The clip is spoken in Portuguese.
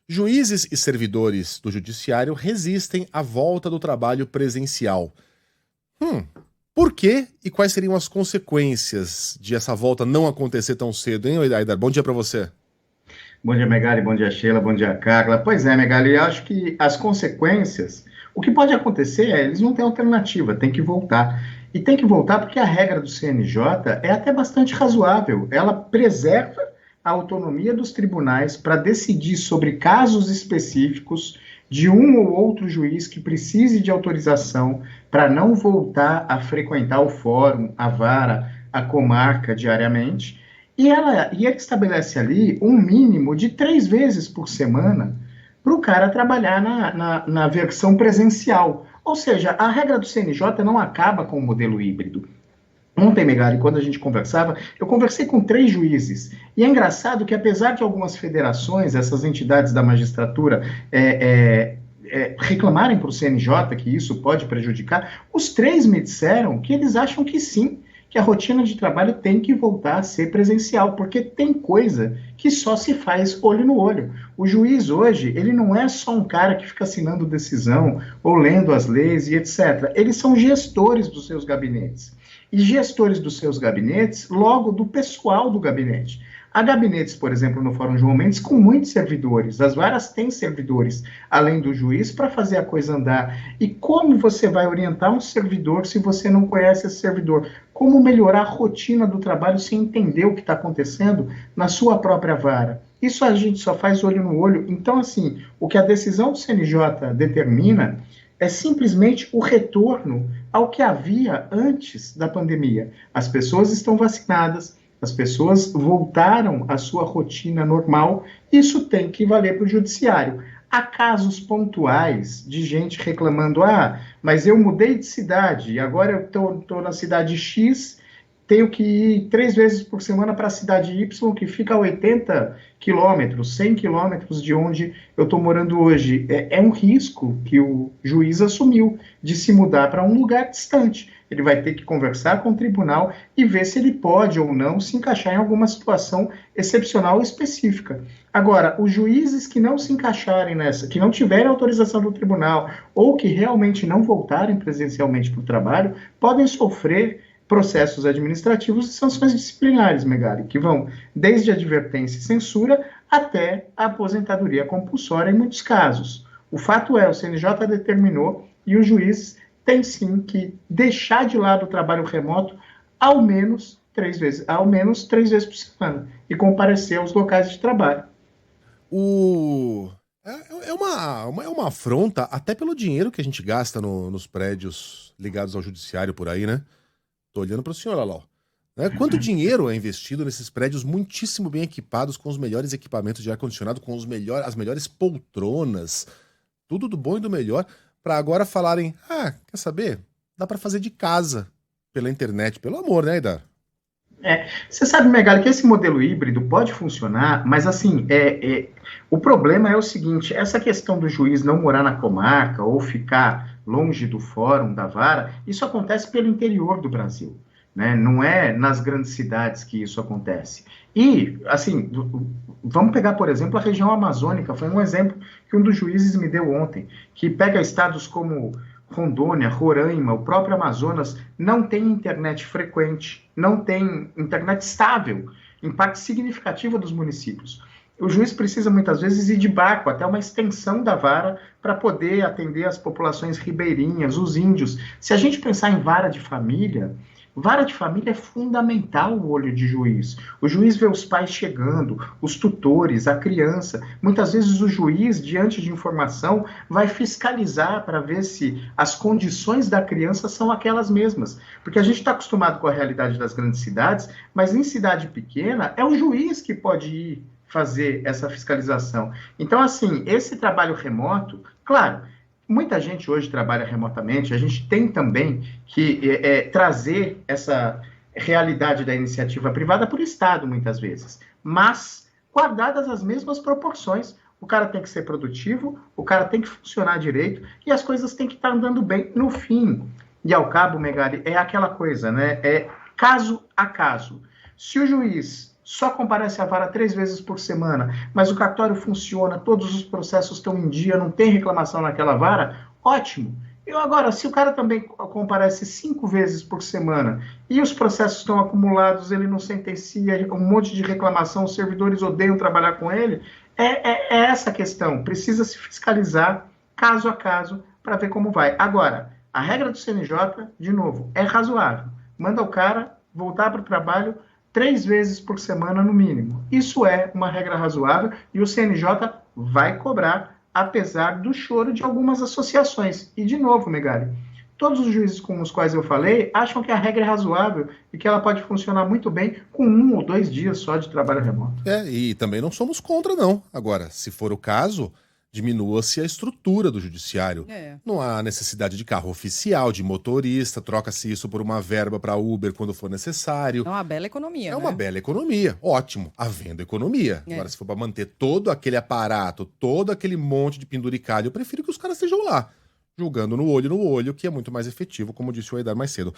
Juízes e servidores do judiciário resistem à volta do trabalho presencial. Hum, por quê e quais seriam as consequências de essa volta não acontecer tão cedo, hein, Aidar? Bom dia pra você. Bom dia, Megali, bom dia, Sheila, bom dia, Carla. Pois é, Megali, eu acho que as consequências, o que pode acontecer é, eles não têm alternativa, tem que voltar. E tem que voltar porque a regra do CNJ é até bastante razoável. Ela preserva a autonomia dos tribunais para decidir sobre casos específicos de um ou outro juiz que precise de autorização para não voltar a frequentar o fórum, a vara, a comarca diariamente. E ele estabelece ali um mínimo de 3 vezes por semana para o cara trabalhar na versão presencial. Ou seja, a regra do CNJ não acaba com o modelo híbrido. Ontem, Megali, quando a gente conversava, eu conversei com 3 juízes. E é engraçado que, apesar de algumas federações, essas entidades da magistratura, reclamarem para o CNJ que isso pode prejudicar, os 3 me disseram que eles acham que sim, que a rotina de trabalho tem que voltar a ser presencial, porque tem coisa que só se faz olho no olho. O juiz hoje, ele não é só um cara que fica assinando decisão ou lendo as leis e etc. Eles são gestores dos seus gabinetes. E gestores dos seus gabinetes, logo do pessoal do gabinete. Há gabinetes, por exemplo, no Fórum João Mendes, com muitos servidores. As varas têm servidores, além do juiz, para fazer a coisa andar. E como você vai orientar um servidor se você não conhece esse servidor? Como melhorar a rotina do trabalho sem entender o que está acontecendo na sua própria vara? Isso a gente só faz olho no olho. Então, assim, o que a decisão do CNJ determina é simplesmente o retorno ao que havia antes da pandemia. As pessoas estão vacinadas, as pessoas voltaram à sua rotina normal, isso tem que valer para o judiciário. Há casos pontuais de gente reclamando, mas eu mudei de cidade, e agora eu estou na cidade X, tenho que ir 3 vezes por semana para a cidade Y, que fica a 80 quilômetros, 100 quilômetros de onde eu estou morando hoje. É um risco que o juiz assumiu de se mudar para um lugar distante. Ele vai ter que conversar com o tribunal e ver se ele pode ou não se encaixar em alguma situação excepcional ou específica. Agora, os juízes que não se encaixarem nessa, que não tiverem autorização do tribunal ou que realmente não voltarem presencialmente para o trabalho, podem sofrer processos administrativos e sanções disciplinares, Megali, que vão desde advertência e censura até a aposentadoria compulsória em muitos casos. O fato é, o CNJ determinou e o juiz tem sim que deixar de lado o trabalho remoto ao menos 3 vezes por semana e comparecer aos locais de trabalho. O... é uma afronta até pelo dinheiro que a gente gasta nos prédios ligados ao judiciário por aí, né? Tô olhando para o senhor, Lalau. Né? Quanto dinheiro é investido nesses prédios muitíssimo bem equipados, com os melhores equipamentos de ar-condicionado, com as melhores poltronas, tudo do bom e do melhor, para agora falarem, quer saber? Dá para fazer de casa, pela internet, pelo amor, né, Aida? Você sabe, Megali, que esse modelo híbrido pode funcionar, mas assim, o problema é o seguinte: essa questão do juiz não morar na comarca ou ficar longe do fórum, da vara, isso acontece pelo interior do Brasil, né? Não é nas grandes cidades que isso acontece. E, assim, vamos pegar, por exemplo, a região amazônica, foi um exemplo que um dos juízes me deu ontem, que pega estados como Rondônia, Roraima, o próprio Amazonas, não tem internet frequente, não tem internet estável, impacto significativo dos municípios. O juiz precisa muitas vezes ir de barco até uma extensão da vara para poder atender as populações ribeirinhas, os índios. Se a gente pensar em vara de família é fundamental o olho de juiz. O juiz vê os pais chegando, os tutores, a criança. Muitas vezes o juiz, diante de informação, vai fiscalizar para ver se as condições da criança são aquelas mesmas. Porque a gente está acostumado com a realidade das grandes cidades, mas em cidade pequena é o juiz que pode ir fazer essa fiscalização. Então, assim, esse trabalho remoto, claro, muita gente hoje trabalha remotamente, a gente tem também que trazer essa realidade da iniciativa privada para o Estado, muitas vezes, mas guardadas as mesmas proporções. O cara tem que ser produtivo, o cara tem que funcionar direito e as coisas têm que estar andando bem no fim. E ao cabo, Megali, é aquela coisa, né? É caso a caso. Se o juiz só comparece à vara 3 vezes por semana, mas o cartório funciona, todos os processos estão em dia, não tem reclamação naquela vara, ótimo. Eu agora, se o cara também comparece 5 vezes por semana e os processos estão acumulados, ele não sentencia, um monte de reclamação, os servidores odeiam trabalhar com ele, é essa a questão. Precisa se fiscalizar caso a caso para ver como vai. Agora, a regra do CNJ, de novo, é razoável. Manda o cara voltar para o trabalho 3 vezes por semana no mínimo. Isso é uma regra razoável e o CNJ vai cobrar, apesar do choro de algumas associações. E, de novo, Megali, todos os juízes com os quais eu falei acham que a regra é razoável e que ela pode funcionar muito bem com 1 ou 2 dias só de trabalho remoto. E também não somos contra, não. Agora, se for o caso, diminua-se a estrutura do judiciário. Não há necessidade de carro oficial, de motorista, troca-se isso por uma verba para Uber quando for necessário. É uma bela economia, É uma bela economia, ótimo, havendo economia. Agora, se for para manter todo aquele aparato, todo aquele monte de penduricalho, eu prefiro que os caras estejam lá, julgando no olho, que é muito mais efetivo, como disse o Aidar mais cedo.